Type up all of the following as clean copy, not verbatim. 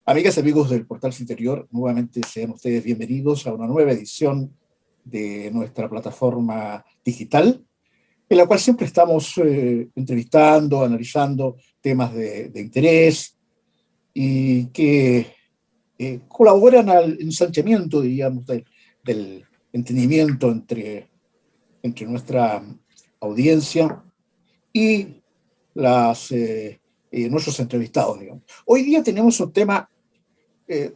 Amigas y amigos del Portal Interior, nuevamente sean ustedes bienvenidos a una nueva edición de nuestra plataforma digital, en la cual siempre estamos entrevistando, analizando temas de interés y que colaboran al ensanchamiento, digamos, del entendimiento entre nuestra audiencia y nuestros entrevistados, digamos. Hoy día tenemos un tema eh,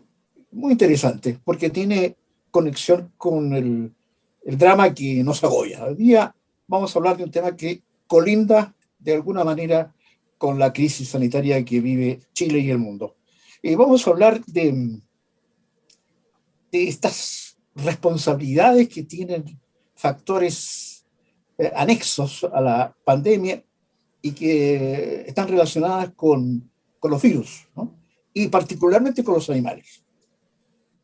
muy interesante, porque tiene conexión con el drama que nos agobia. Hoy día vamos a hablar de un tema que colinda de alguna manera con la crisis sanitaria que vive Chile y el mundo. Vamos a hablar de estas responsabilidades que tienen factores anexos a la pandemia y que están relacionadas con los virus, ¿no? Y particularmente con los animales.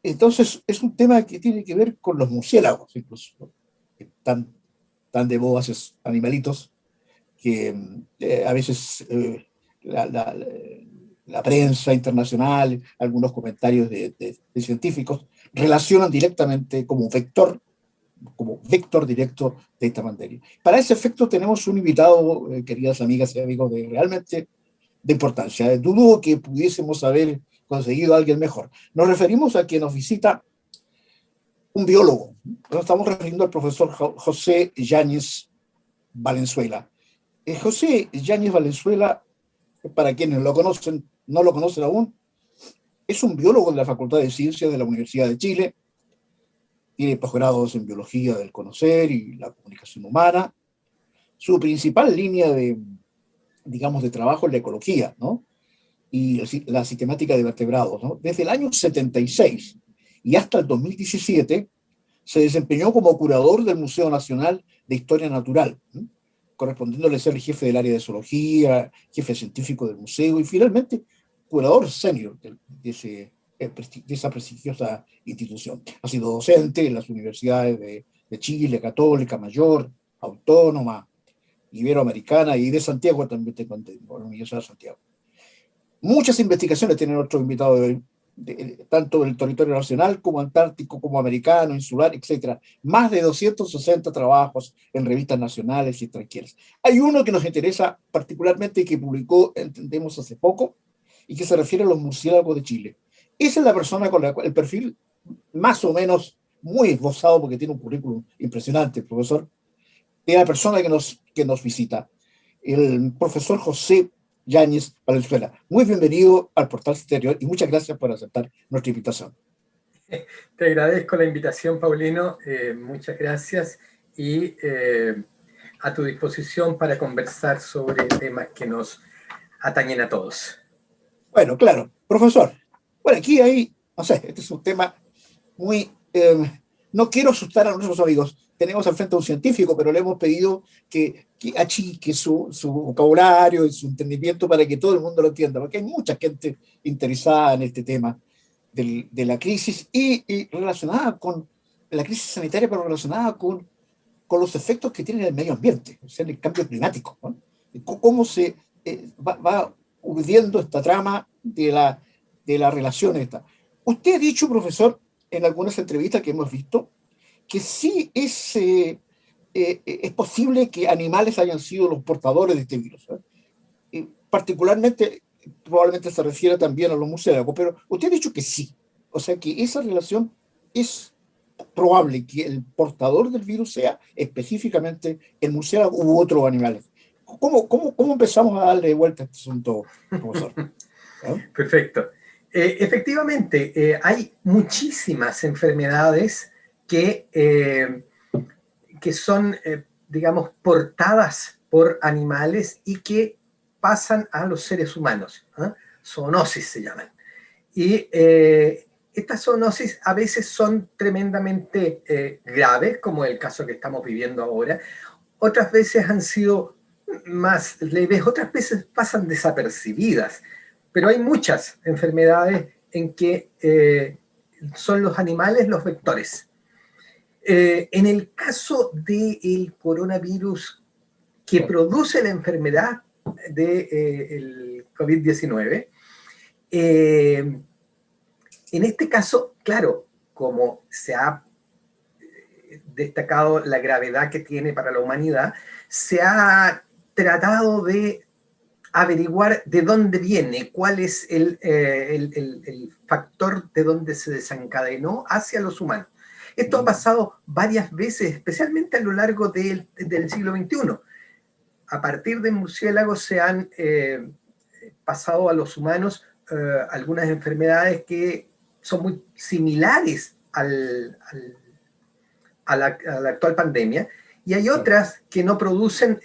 Entonces, es un tema que tiene que ver con los murciélagos, incluso, ¿no? Que tan de moda esos animalitos que a veces la, la, la, prensa internacional, algunos comentarios de científicos, relacionan directamente como vector directo de esta materia. Para ese efecto tenemos un invitado, queridas amigas y amigos, realmente de importancia. Dudo que pudiésemos haber conseguido a alguien mejor. Nos referimos a que nos visita un biólogo. Nos estamos refiriendo al profesor José Yáñez Valenzuela. José Yáñez Valenzuela, para quienes lo conocen, no lo conocen aún, es un biólogo de la Facultad de Ciencias de la Universidad de Chile. Tiene posgrados en biología del conocer y la comunicación humana. Su principal línea digamos, de trabajo es la ecología, ¿no? Y la sistemática de vertebrados, ¿no? Desde el año 76 y hasta el 2017 se desempeñó como curador del Museo Nacional de Historia Natural, ¿no? Correspondiéndole ser el jefe del área de zoología, jefe científico del museo y finalmente curador senior de esa prestigiosa institución. Ha sido docente en las universidades de Chile, Católica, Mayor, Autónoma, Iberoamericana y de Santiago también tengo entendido, la Universidad de Santiago. Muchas investigaciones tienen otros invitados tanto del territorio nacional como antártico, como americano, insular, etc. Más de 260 trabajos en revistas nacionales y extranjeras. Hay uno que nos interesa particularmente y que publicó, entendemos, hace poco, y que se refiere a los murciélagos de Chile. Esa es la persona con la cual el perfil más o menos muy esbozado, porque tiene un currículum impresionante, profesor, de la persona que nos visita, el profesor José Yáñez Valenzuela. Muy bienvenido al Portal Exterior y muchas gracias por aceptar nuestra invitación. Te agradezco la invitación, Paulino. Muchas gracias y a tu disposición para conversar sobre temas que nos atañen a todos. Bueno, claro. Profesor, bueno, aquí hay, no sé, este es un tema muy... no quiero asustar a nuestros amigos. Tenemos al frente a un científico, pero le hemos pedido que achique su vocabulario y su entendimiento para que todo el mundo lo entienda, porque hay mucha gente interesada en este tema de la crisis y relacionada con la crisis sanitaria, pero relacionada con los efectos que tiene en el medio ambiente, o sea, en el cambio climático, ¿no? Cómo se va urdiendo esta trama de la relación esta. Usted ha dicho, profesor, en algunas entrevistas que hemos visto, que sí es posible que animales hayan sido los portadores de este virus, ¿eh? Particularmente, probablemente se refiere también a los murciélagos, pero usted ha dicho que sí. O sea que esa relación es probable que el portador del virus sea específicamente el murciélago u otros animales. ¿Cómo empezamos a darle vuelta a este asunto, profesor? ¿Eh? Perfecto. Efectivamente, hay muchísimas enfermedades que son, digamos, portadas por animales y que pasan a los seres humanos. Zoonosis se llaman. Y estas zoonosis a veces son tremendamente graves, como el caso que estamos viviendo ahora. Otras veces han sido más leves, otras veces pasan desapercibidas. Pero hay muchas enfermedades en que son los animales los vectores. En el caso del coronavirus que produce la enfermedad del COVID-19, En este caso, claro, como se ha destacado la gravedad que tiene para la humanidad, se ha tratado de averiguar de dónde viene, cuál es el factor de dónde se desencadenó hacia los humanos. Esto ha pasado varias veces, especialmente a lo largo del siglo XXI. A partir de murciélagos se han pasado a los humanos algunas enfermedades que son muy similares a la actual pandemia, y hay otras que no producen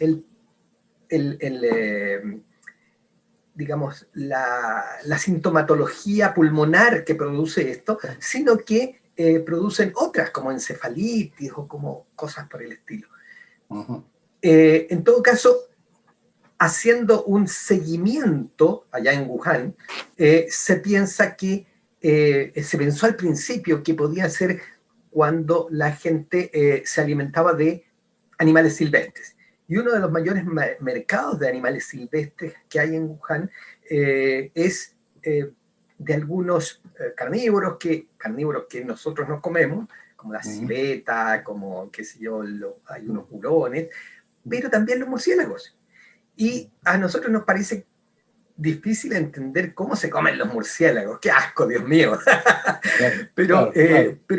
digamos, la sintomatología pulmonar que produce esto, sino que producen otras, como encefalitis o como cosas por el estilo. En todo caso, haciendo un seguimiento allá en Wuhan, se piensa que, se pensó al principio que podía ser cuando la gente se alimentaba de animales silvestres. Y uno de los mayores mercados de animales silvestres que hay en Wuhan es de algunos carnívoros que nosotros no comemos, como la civeta, como, qué sé yo, hay unos hurones, pero también los murciélagos. Y a nosotros nos parece difícil entender cómo se comen los murciélagos. ¡Qué asco, Dios mío! Pero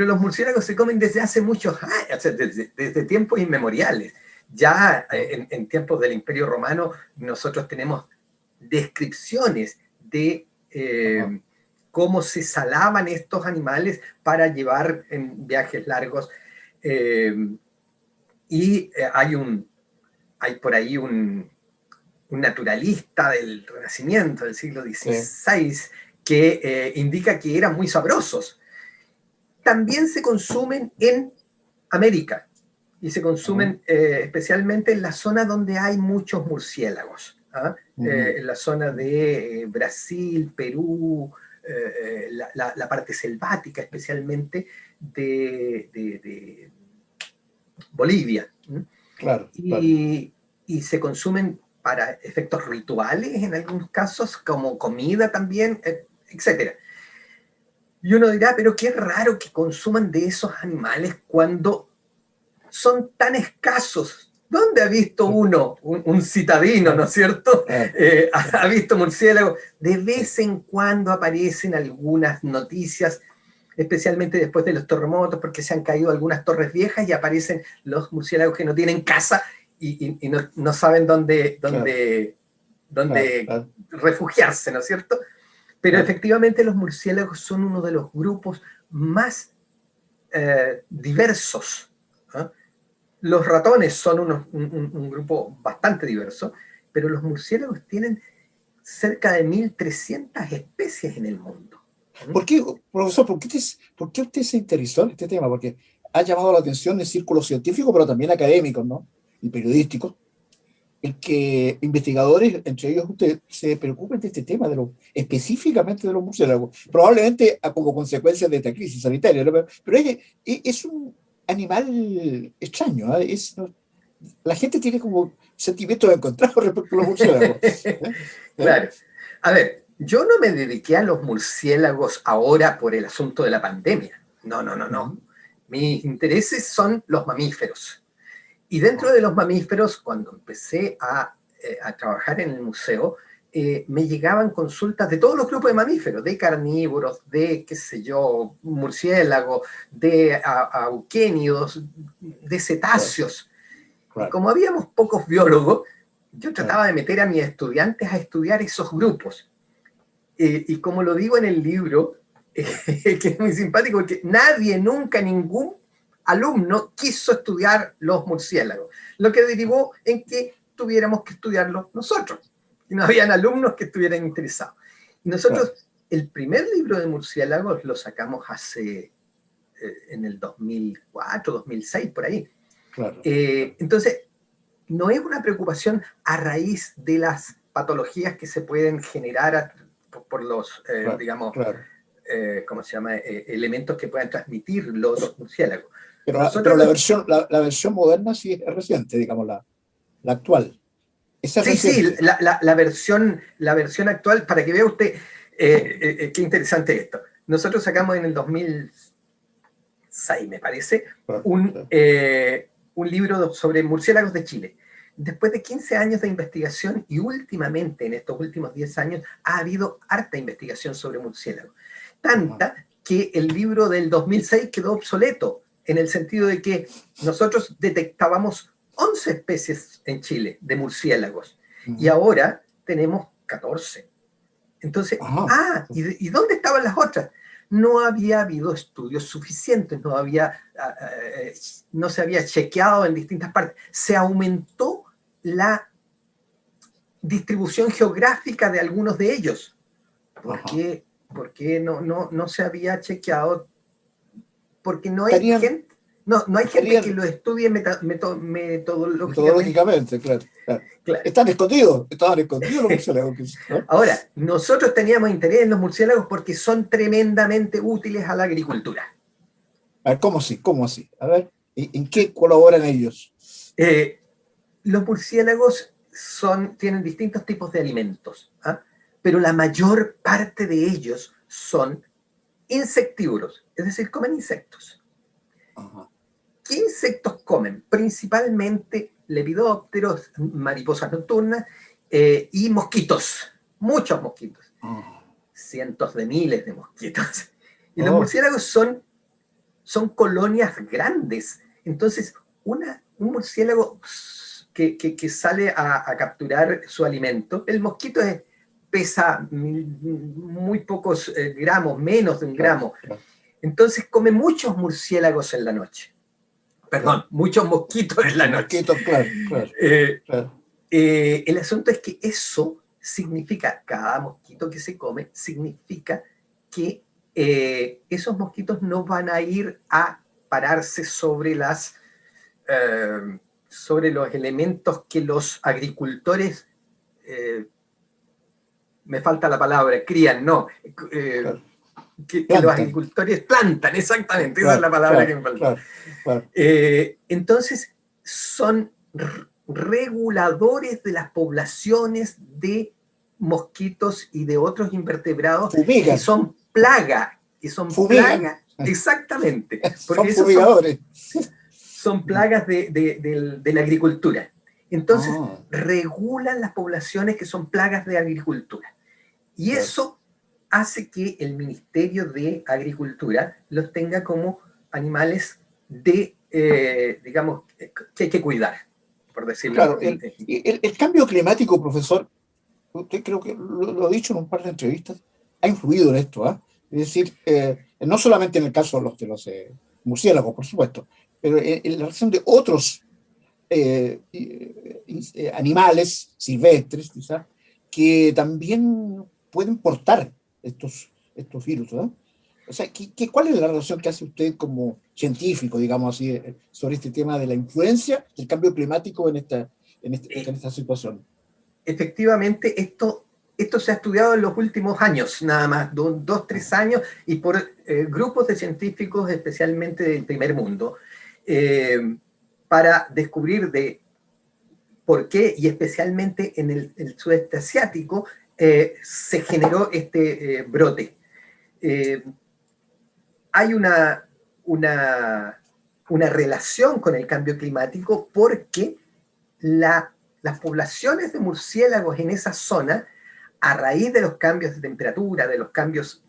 los murciélagos se comen desde hace muchos años, o sea, desde tiempos inmemoriales. Ya en tiempos del Imperio Romano nosotros tenemos descripciones de cómo se salaban estos animales para llevar en viajes largos. Hay por ahí un naturalista del Renacimiento, del siglo XVI, que indica que eran muy sabrosos. También se consumen en América, y se consumen especialmente en la zona donde hay muchos murciélagos, en la zona de Brasil, Perú, la parte selvática especialmente de Bolivia. Y se consumen para efectos rituales en algunos casos, como comida también, etc. Y uno dirá, pero qué raro que consuman de esos animales cuando son tan escasos. ¿Dónde ha visto uno un citadino, ¿no es cierto? ¿Ha visto murciélagos? De vez en cuando aparecen algunas noticias, especialmente después de los terremotos, porque se han caído algunas torres viejas y aparecen los murciélagos que no tienen casa y no saben dónde refugiarse, ¿no es cierto? Pero efectivamente los murciélagos son uno de los grupos más diversos. Los ratones son un grupo bastante diverso, pero los murciélagos tienen cerca de 1.300 especies en el mundo. ¿Por qué, profesor, por qué usted se interesó en este tema? Porque ha llamado la atención en círculos científicos, pero también académicos, ¿no? Y periodísticos, el que investigadores, entre ellos usted, se preocupen de este tema, específicamente de los murciélagos, probablemente como consecuencia de esta crisis sanitaria, ¿no? Pero es un animal extraño, ¿eh? La gente tiene como sentimientos encontrados respecto a los murciélagos. Claro. A ver, yo no me dediqué a los murciélagos ahora por el asunto de la pandemia. No. Mis intereses son los mamíferos. Y dentro de los mamíferos, cuando empecé a trabajar en el museo, me llegaban consultas de todos los grupos de mamíferos, de carnívoros, de, qué sé yo, murciélagos, de auquénidos, de cetáceos. Y como habíamos pocos biólogos, yo trataba de meter a mis estudiantes a estudiar esos grupos. Y como lo digo en el libro, que es muy simpático, porque nadie, nunca, ningún alumno quiso estudiar los murciélagos, lo que derivó en que tuviéramos que estudiarlos nosotros, y no habían alumnos que estuvieran interesados. Y nosotros, el primer libro de murciélagos lo sacamos en el 2004, 2006, por ahí. Entonces, no es una preocupación a raíz de las patologías que se pueden generar por los, digamos, ¿cómo se llama? Elementos que puedan transmitir los murciélagos. Pero la versión moderna sí es reciente, digamos, la actual. Sí, la versión actual, para que vea usted, qué interesante esto. nosotros sacamos en el 2006, me parece, un libro sobre murciélagos de Chile. Después de 15 años de investigación y últimamente, en estos últimos 10 años, ha habido harta investigación sobre murciélagos. Tanta que el libro del 2006 quedó obsoleto, en el sentido de que nosotros detectábamos 11 especies en Chile de murciélagos y ahora tenemos 14. Entonces, ¿y dónde estaban las otras? No había habido estudios suficientes, no se había chequeado en distintas partes. Se aumentó la distribución geográfica de algunos de ellos. Porque no se había chequeado, porque no hay gente, no hay gente que lo estudie metodológicamente, claro. Estaban escondidos los murciélagos. ¿No? Ahora, nosotros teníamos interés en los murciélagos porque son tremendamente útiles a la agricultura. A ver, ¿cómo así? A ver, ¿en qué colaboran ellos? Los murciélagos tienen distintos tipos de alimentos, pero la mayor parte de ellos son insectívoros, es decir, comen insectos. ¿Qué insectos comen? Principalmente lepidópteros, mariposas nocturnas y mosquitos, muchos mosquitos, cientos de miles de mosquitos. Y los murciélagos son colonias grandes. Entonces, un murciélago que sale a capturar su alimento, el mosquito pesa muy pocos gramos, menos de un gramo. Entonces come muchos murciélagos en la noche. Perdón, muchos mosquitos en la noche. Claro. El asunto es que eso significa, cada mosquito que se come, significa que esos mosquitos no van a ir a pararse sobre los elementos que los agricultores, me falta la palabra, crían, no, que los agricultores plantan, exactamente, esa es la palabra que me falta. Entonces, son reguladores de las poblaciones de mosquitos y de otros invertebrados que son plaga, exactamente, porque son fumigadores. Son plagas de la agricultura. Entonces, regulan las poblaciones que son plagas de agricultura. Y eso hace que el Ministerio de Agricultura los tenga como animales digamos, que hay que cuidar, por decirlo así. Claro, el cambio climático, profesor, usted creo que lo ha dicho en un par de entrevistas, ha influido en esto, Es decir, no solamente en el caso de los murciélagos, por supuesto, pero en la relación de otros animales silvestres, quizás, que también pueden portar estos virus, O sea, ¿cuál es la relación que hace usted como científico, digamos así, sobre este tema de la influencia del cambio climático en esta situación? Efectivamente, esto se ha estudiado en los últimos años, nada más, 2, 3 años, y por grupos de científicos, especialmente del primer mundo, para descubrir de por qué, y especialmente en el sudeste asiático, se generó este brote. Hay una relación con el cambio climático porque las poblaciones de murciélagos en esa zona, a raíz de los cambios de temperatura, de los cambios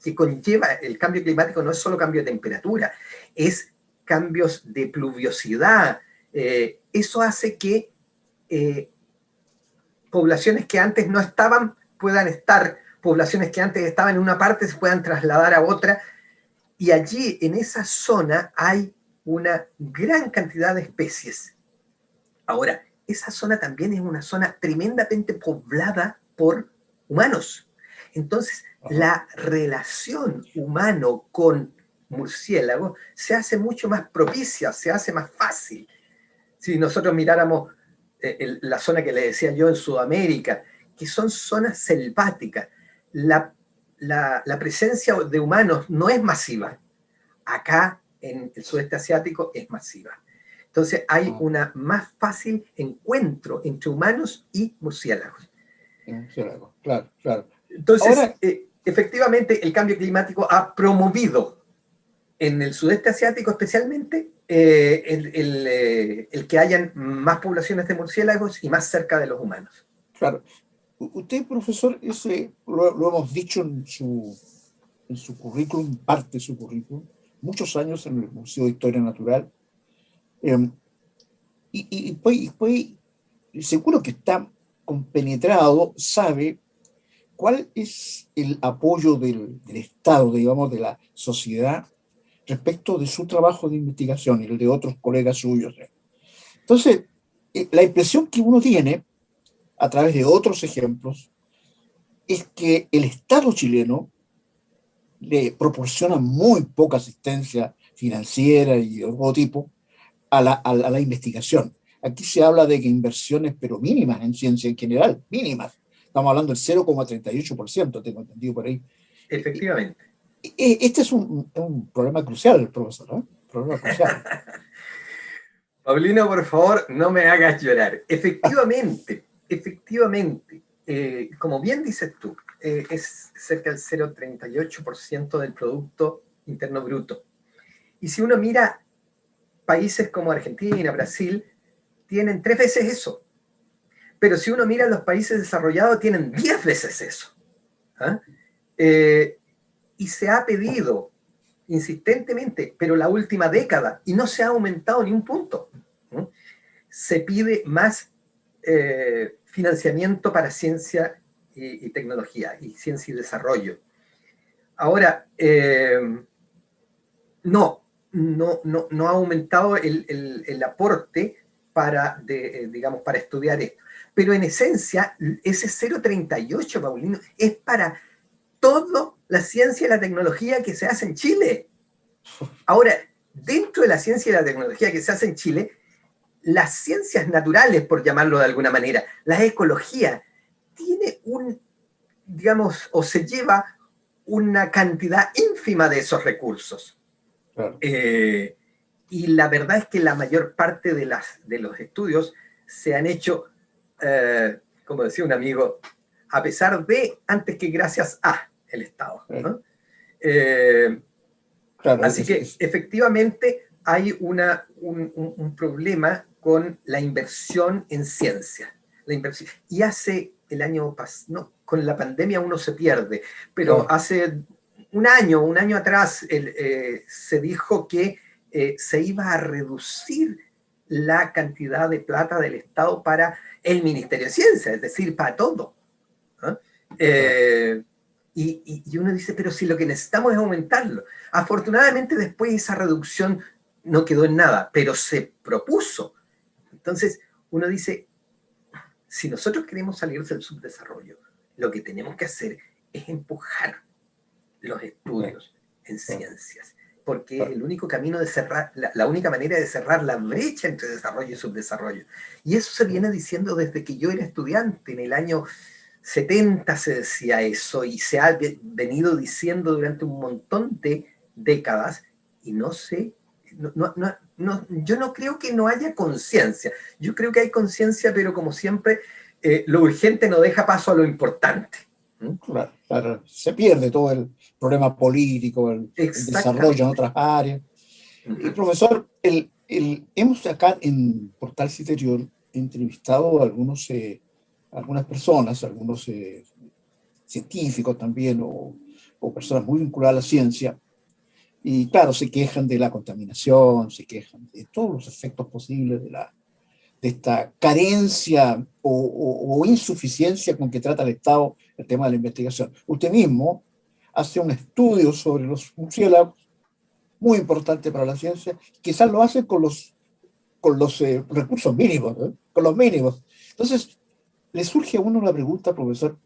que conlleva el cambio climático, no es solo cambio de temperatura, es cambios de pluviosidad. Eso hace que poblaciones que antes no estaban puedan estar, poblaciones que antes estaban en una parte se puedan trasladar a otra, y allí en esa zona hay una gran cantidad de especies. Ahora, esa zona también es una zona tremendamente poblada por humanos. Entonces, la relación humano con murciélagos se hace mucho más propicia, se hace más fácil. Si nosotros miráramos la zona que le decía yo en Sudamérica, que son zonas selváticas, la presencia de humanos no es masiva. Acá, en el sudeste asiático, es masiva. Entonces hay una más fácil encuentro entre humanos y murciélagos. Claro. Entonces, ahora, efectivamente el cambio climático ha promovido en el sudeste asiático especialmente el que hayan más poblaciones de murciélagos y más cerca de los humanos. Claro. Usted, profesor, lo hemos dicho en su currículum, parte de su currículum, muchos años en el Museo de Historia Natural, eh, seguro que está compenetrado, sabe cuál es el apoyo del Estado, digamos, de la sociedad, respecto de su trabajo de investigación y el de otros colegas suyos. Entonces, la impresión que uno tiene, a través de otros ejemplos, es que el Estado chileno le proporciona muy poca asistencia financiera y de otro tipo a la investigación. Aquí se habla de que inversiones, pero mínimas en ciencia en general, mínimas. Estamos hablando del 0,38%, tengo entendido por ahí. Efectivamente. Este es un problema crucial, profesor, ¿no? Problema crucial. Paulino, por favor, no me hagas llorar. Efectivamente, como bien dices tú, es cerca del 0,38% del Producto Interno Bruto. Y si uno mira países como Argentina, Brasil, tienen 3 veces eso. Pero si uno mira los países desarrollados, tienen 10 veces eso. ¿Ah? Y se ha pedido insistentemente, pero la última década, y no se ha aumentado ni un punto. ¿No? Se pide más financiamiento para ciencia y tecnología, y ciencia y desarrollo. Ahora, no ha aumentado el aporte digamos, para estudiar esto. Pero en esencia, ese 0,38, Paulino, es para toda la ciencia y la tecnología que se hace en Chile. Ahora, dentro de la ciencia y la tecnología que se hace en Chile, las ciencias naturales, por llamarlo de alguna manera, la ecología, tiene digamos, o se lleva una cantidad ínfima de esos recursos. Claro. Y la verdad es que la mayor parte de los estudios se han hecho, como decía un amigo, a pesar de, antes que gracias a el Estado, ¿no? Claro, así que efectivamente hay un problema con la inversión en ciencia. Y hace el año pasado, no, con la pandemia uno se pierde, pero claro, hace un año atrás se dijo que se iba a reducir la cantidad de plata del Estado para el Ministerio de Ciencia, es decir, para todo. ¿No? Y uno dice, pero si lo que necesitamos es aumentarlo. Afortunadamente después esa reducción no quedó en nada, pero se propuso. Entonces uno dice, si nosotros queremos salir del subdesarrollo, lo que tenemos que hacer es empujar los estudios en ciencias, porque es el único camino de cerrar, la única manera de cerrar la brecha entre desarrollo y subdesarrollo. Y eso se viene diciendo desde que yo era estudiante, en el año 70 se decía eso, y se ha venido diciendo durante un montón de décadas, y no sé, yo no creo que no haya conciencia. Yo creo que hay conciencia, pero como siempre, lo urgente no deja paso a lo importante. Claro, claro. Se pierde todo el problema político, el desarrollo en otras áreas. Y profesor, hemos acá en Portal Citerior entrevistado a algunas personas, algunos científicos también, o personas muy vinculadas a la ciencia, y claro, se quejan de la contaminación, se quejan de todos los efectos posibles de esta carencia o insuficiencia con que trata el Estado el tema de la investigación. Usted mismo hace un estudio sobre los murciélagos, muy importante para la ciencia, quizás lo hace con los recursos mínimos, ¿eh? Con los mínimos. Entonces, le surge a uno la pregunta, profesor,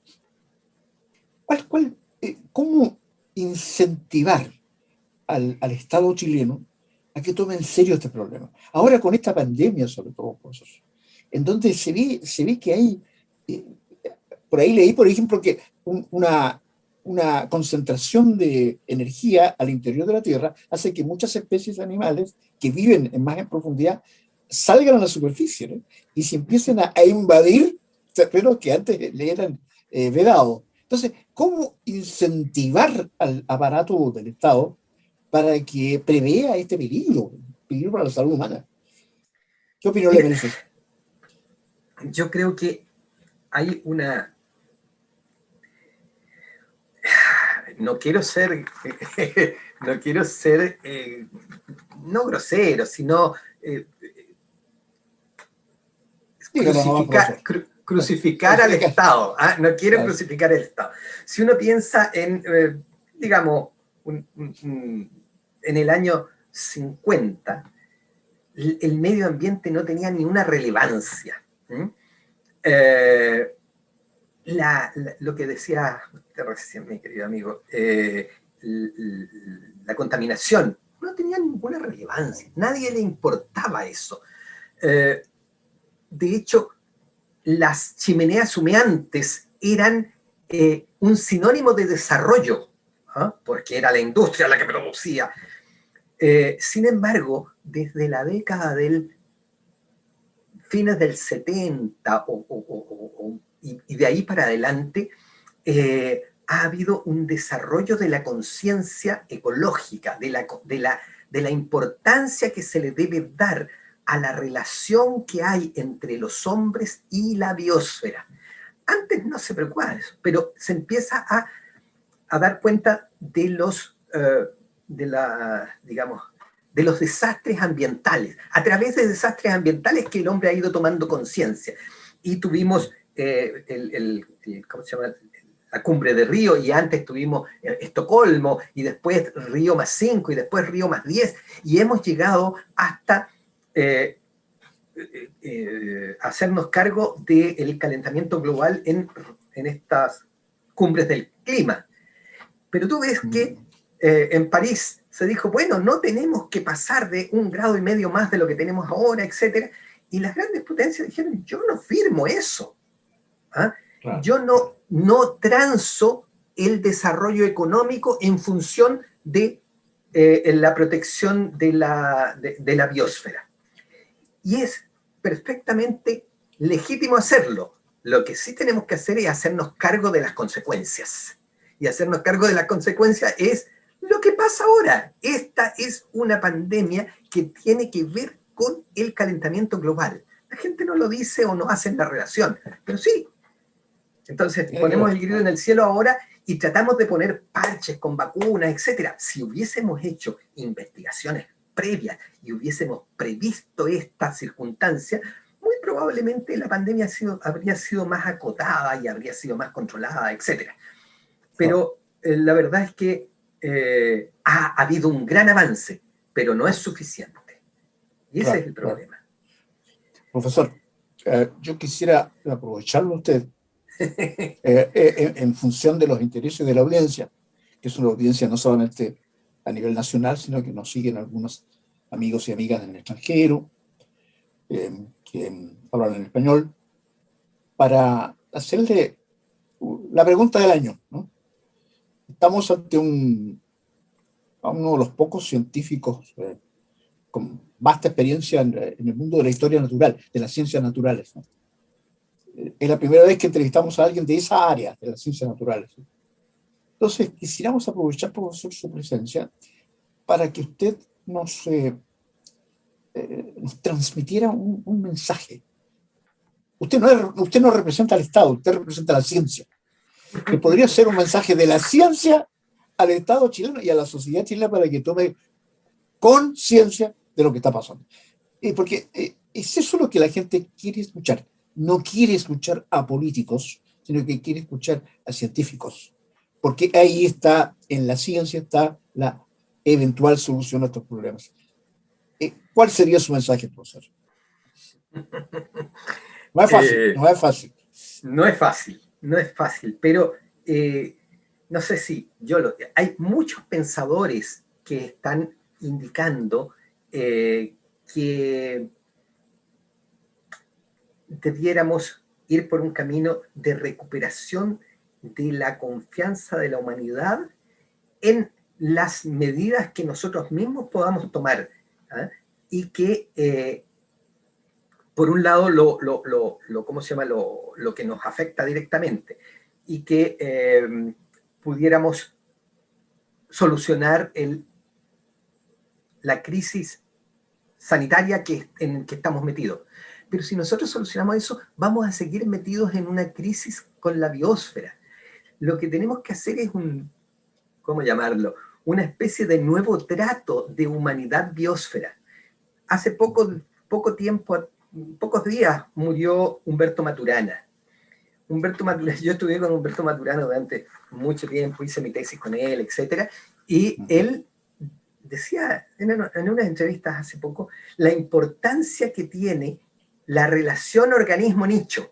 ¿cómo incentivar al Estado chileno a que tome en serio este problema? Ahora con esta pandemia, sobre todo, profesor, en donde se ve que hay, por ahí leí, por ejemplo, que una concentración de energía al interior de la Tierra hace que muchas especies animales que viven más en profundidad salgan a la superficie, ¿no? Y se empiecen a invadir terrenos que antes le eran vedados. Entonces, cómo incentivar al aparato del Estado para que prevea este peligro para la salud humana. ¿Qué opinión le Mira, merece eso? yo creo que hay una... No quiero ser, no quiero ser, no grosero, sino Dígalo nomás, profesor. crucificar al Clasificar. Estado. ¿Ah? No quiero Claro. crucificar al Estado. Si uno piensa en, digamos, en el año 50, el medio ambiente no tenía ni una relevancia. Eh, lo que decía usted recién, mi querido amigo, la contaminación no tenía ninguna relevancia, nadie le importaba eso. Eh, de hecho, las chimeneas humeantes eran un sinónimo de desarrollo, ¿ah? Porque era la industria la que producía. Sin embargo, desde la década del fines del 70 y de ahí para adelante, ha habido un desarrollo de la conciencia ecológica, de la importancia que se le debe dar a la relación que hay entre los hombres y la biosfera. Antes no se preocupaba de eso, pero se empieza a dar cuenta de los, digamos, de los desastres ambientales, a través de desastres ambientales que el hombre ha ido tomando conciencia. Y tuvimos ¿cómo se llama? La cumbre de Río, y antes tuvimos Estocolmo, y después Río más 5, y después Río más 10, y hemos llegado hasta hacernos cargo del calentamiento global en estas cumbres del clima. Pero tú ves que en París se dijo, bueno, no tenemos que pasar de 1,5 grados más de lo que tenemos ahora, etc. Y las grandes potencias dijeron, yo no firmo eso. ¿Ah? Claro. Yo no transo el desarrollo económico en función de la protección de la biosfera. Y es perfectamente legítimo hacerlo. Lo que sí tenemos que hacer es hacernos cargo de las consecuencias. Y hacernos cargo de las consecuencias es lo que pasa ahora. Esta es una pandemia que tiene que ver con el calentamiento global. La gente no lo dice o no hace la relación, pero sí. Entonces Tiene que ponemos ver. el grito en el cielo ahora y tratamos de poner parches con vacunas, etc. Si hubiésemos hecho investigaciones previas y hubiésemos previsto esta circunstancia, muy probablemente la pandemia habría sido más acotada y habría sido más controlada, etc. Pero la verdad es que ha habido un gran avance, pero no es suficiente. Y ese es Claro, el claro. problema. Profesor, yo quisiera aprovecharlo a usted en función de los intereses de la audiencia, que es una audiencia no solamente a nivel nacional, sino que nos siguen algunos amigos y amigas en el extranjero, que hablan en español, para hacerle la pregunta del año, ¿no? Estamos ante a uno de los pocos científicos con vasta experiencia en el mundo de la historia natural, de las ciencias naturales, ¿no? Es la primera vez que entrevistamos a alguien de esa área, de las ciencias naturales. Entonces, quisiéramos aprovechar, profesor, su presencia para que usted nos transmitiera un mensaje. Usted no representa al Estado, usted representa a la ciencia, que podría ser un mensaje de la ciencia al Estado chileno y a la sociedad chilena para que tome conciencia de lo que está pasando. Porque es eso lo que la gente quiere escuchar. No quiere escuchar a políticos, sino que quiere escuchar a científicos. Porque ahí está, en la ciencia está la eventual solución a estos problemas. ¿Cuál sería su mensaje, profesor? No es fácil, Eh, no es fácil. No es fácil, no es fácil, pero no sé si hay muchos pensadores que están indicando que debiéramos ir por un camino de recuperación de la confianza de la humanidad en las medidas que nosotros mismos podamos tomar, ¿ah? Y que por un lado, ¿cómo se llama? Lo que nos afecta directamente y que pudiéramos solucionar la crisis sanitaria en que estamos metidos. Pero si nosotros solucionamos eso, vamos a seguir metidos en una crisis con la biosfera. Lo que tenemos que hacer es ¿cómo llamarlo? Una especie de nuevo trato de humanidad-biosfera. Hace poco tiempo, pocos días, murió Humberto Maturana. Yo estudié con Humberto Maturana durante mucho tiempo, hice mi tesis con él, etc. Y él decía en unas entrevistas hace poco la importancia que tiene la relación organismo-nicho.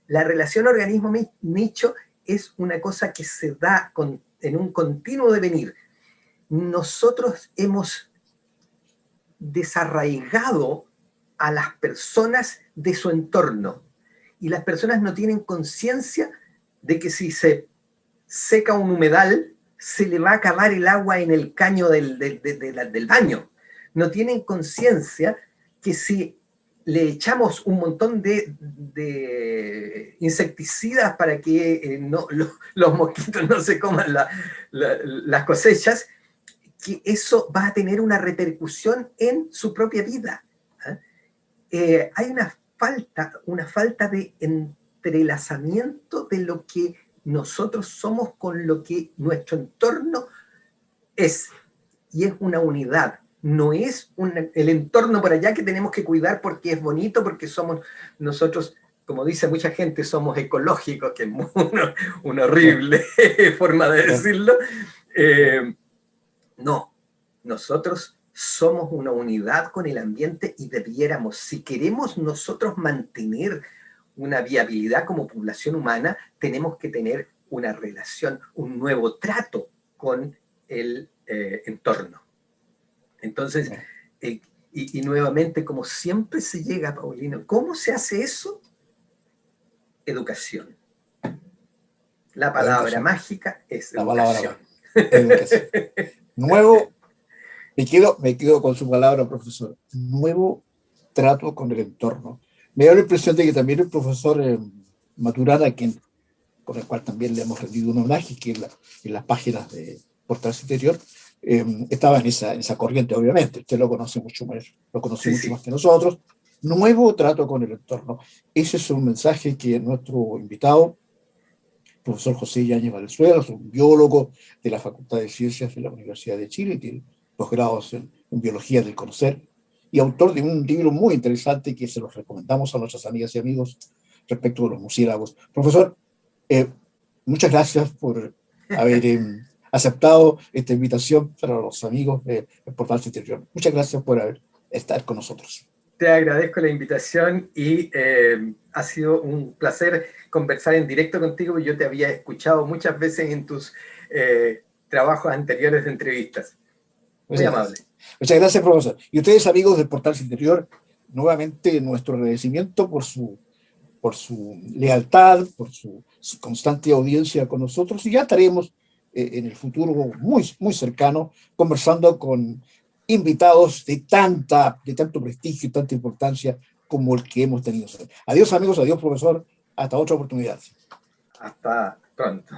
La relación organismo-nicho es una cosa que se da en un continuo devenir. Nosotros hemos desarraigado a las personas de su entorno y las personas no tienen conciencia de que si se seca un humedal se le va a acabar el agua en el caño del baño. No tienen conciencia que si le echamos un montón de insecticidas para que los mosquitos no se coman las cosechas, que eso va a tener una repercusión en su propia vida. Hay una falta de entrelazamiento de lo que nosotros somos con lo que nuestro entorno es, y es una unidad. No es el entorno por allá que tenemos que cuidar porque es bonito, porque somos nosotros, como dice mucha gente, somos ecológicos, que es una horrible forma de decirlo. No, nosotros somos una unidad con el ambiente y debiéramos, si queremos nosotros mantener una viabilidad como población humana, tenemos que tener una relación, un nuevo trato con el entorno. Entonces, y nuevamente, como siempre se llega, Paulino, ¿cómo se hace eso? Educación. La palabra mágica es educación. Educación. Nuevo, me quedo con su palabra, profesor. Nuevo trato con el entorno. Me da la impresión de que también el profesor Maturana, con el cual también le hemos rendido un homenaje, que en las páginas de Portal Interior, estaba en esa corriente, obviamente. Usted lo conoce mucho más, más que nosotros. Nuevo trato con el entorno. Ese es un mensaje que nuestro invitado, profesor José Yáñez Valenzuela, es un biólogo de la Facultad de Ciencias de la Universidad de Chile, tiene posgrados en Biología del Conocer, y autor de un libro muy interesante que se los recomendamos a nuestras amigas y amigos respecto de los murciélagos. Profesor, muchas gracias por haber aceptado esta invitación para los amigos de Portal Interior. Muchas gracias por estar con nosotros. Te agradezco la invitación y ha sido un placer conversar en directo contigo. Yo te había escuchado muchas veces en tus trabajos anteriores de entrevistas. Muy amable. Muchas gracias, profesor. Y ustedes, amigos del Portal Interior, nuevamente nuestro agradecimiento por su lealtad, por su constante audiencia con nosotros, y ya estaremos en el futuro muy, muy cercano conversando con invitados de tanto prestigio y tanta importancia como el que hemos tenido. Adiós, amigos, adiós, profesor, hasta otra oportunidad. Hasta pronto.